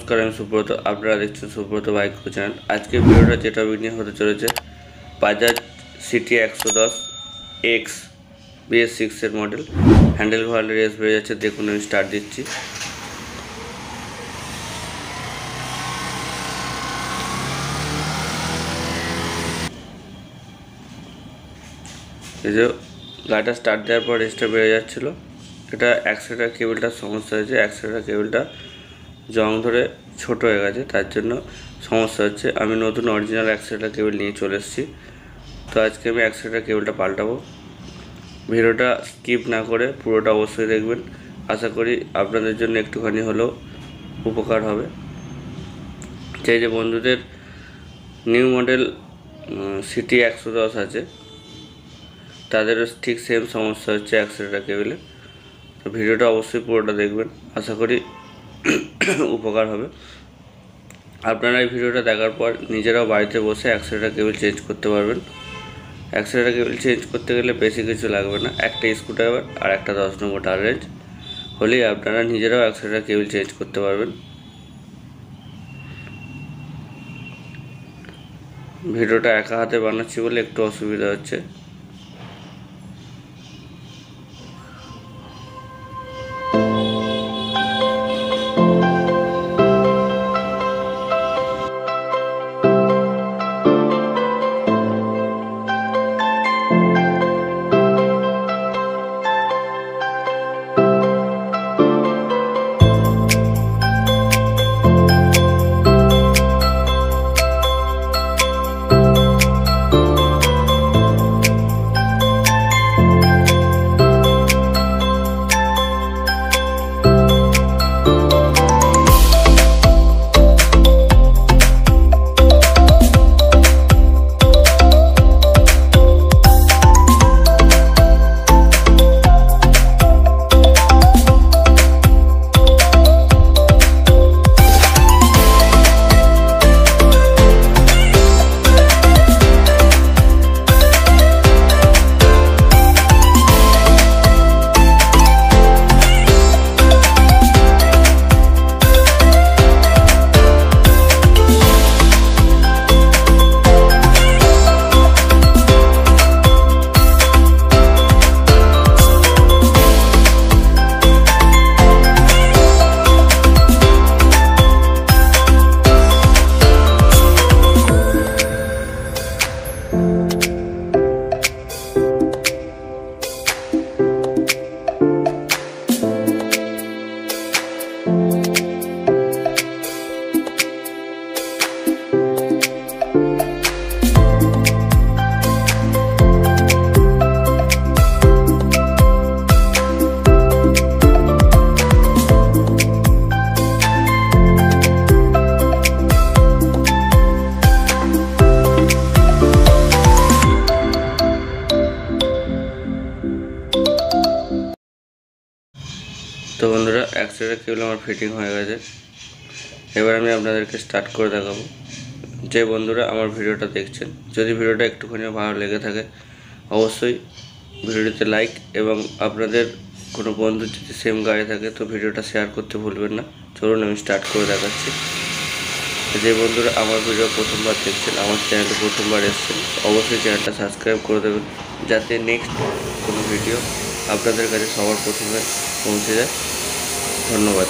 नमस्कार আমি সুব্রত আপনারা দেখছেন সুব্রত বাইক চ্যানেল। আজকে ভিডিওটা যেটা নিয়ে হতে চলেছে বাজাজ সিটি 110 এক্স BS6 এর মডেল। হ্যান্ডেল ভালো রেস বেড়ে যাচ্ছে, দেখুন আমি স্টার্ট দিচ্ছি। এই যে গাড়িটা স্টার্ট দেওয়ার পর রেসটা বেড়ে যাচ্ছিল। এটা অ্যাক্সেলেটার কেবলটার সমস্যা হয়েছে, অ্যাক্সেলেটার কেবলটা জং ধরে ছোট হয়ে গেছে, তার জন্য সমস্যা হচ্ছে। আমি নতুন অরিজিনাল অ্যাক্সেলেটার কেবল নিয়ে চলে এসেছি, তো আজকে আমি অ্যাক্সেলেটার কেবলটা পাল্টাবো। ভিডিওটা স্কিপ না করে পুরোটা অবশ্যই দেখবেন, আশা করি আপনাদের জন্য একটুখানি হলেও উপকার হবে। যে বন্ধুদের নিউ মডেল সিটি 110 আছে তাদেরও ঠিক সেম সমস্যা হচ্ছে অ্যাক্সেলেটার কেবলে। তো ভিডিওটা অবশ্যই পুরোটা দেখবেন, আশা করি উপকার হবে। আপনারা এই ভিডিওটা দেখার পর নিজেরাও বাড়িতে বসে অ্যাক্সেলেটার কেবল চেঞ্জ করতে পারবেন। অ্যাক্সেলেটার কেবল চেঞ্জ করতে গেলে বেশি কিছু লাগবে না, একটা স্ক্রুড্রাইভার আর একটা 10 নম্বর টার রেঞ্জ হলেই আপনারা নিজেরাও অ্যাক্সেলেটার কেবল চেঞ্জ করতে পারবেন। ভিডিওটা একা হাতে বানাচ্ছি বলে একটু অসুবিধা হচ্ছে। তো বন্ধুরা, অ্যাক্সেলেটার কেবল আমার ফিটিং হয়ে গেছে। এবার আমি আপনাদেরকে স্টার্ট করে দেখাবো। যে বন্ধুরা আমার ভিডিওটা দেখছেন, যদি ভিডিওটা একটুখানি ভালো লেগে থাকে অবশ্যই ভিডিওতে লাইক, এবং আপনাদের কোনো বন্ধু যদি সেম গাড়ি থাকে তো ভিডিওটা শেয়ার করতে ভুলবেন না। চলুন আমি স্টার্ট করে দেখাচ্ছি। যে বন্ধুরা আমার ভিডিও প্রথমবার দেখছেন, আমার চ্যানেলে প্রথমবার এসেছেন, অবশ্যই চ্যানেলটা সাবস্ক্রাইব করে দেবেন, যাতে নেক্সট কোনো ভিডিও আপনাদের কাছে সবার প্রথমে পৌঁছে যায়। ধন্যবাদ।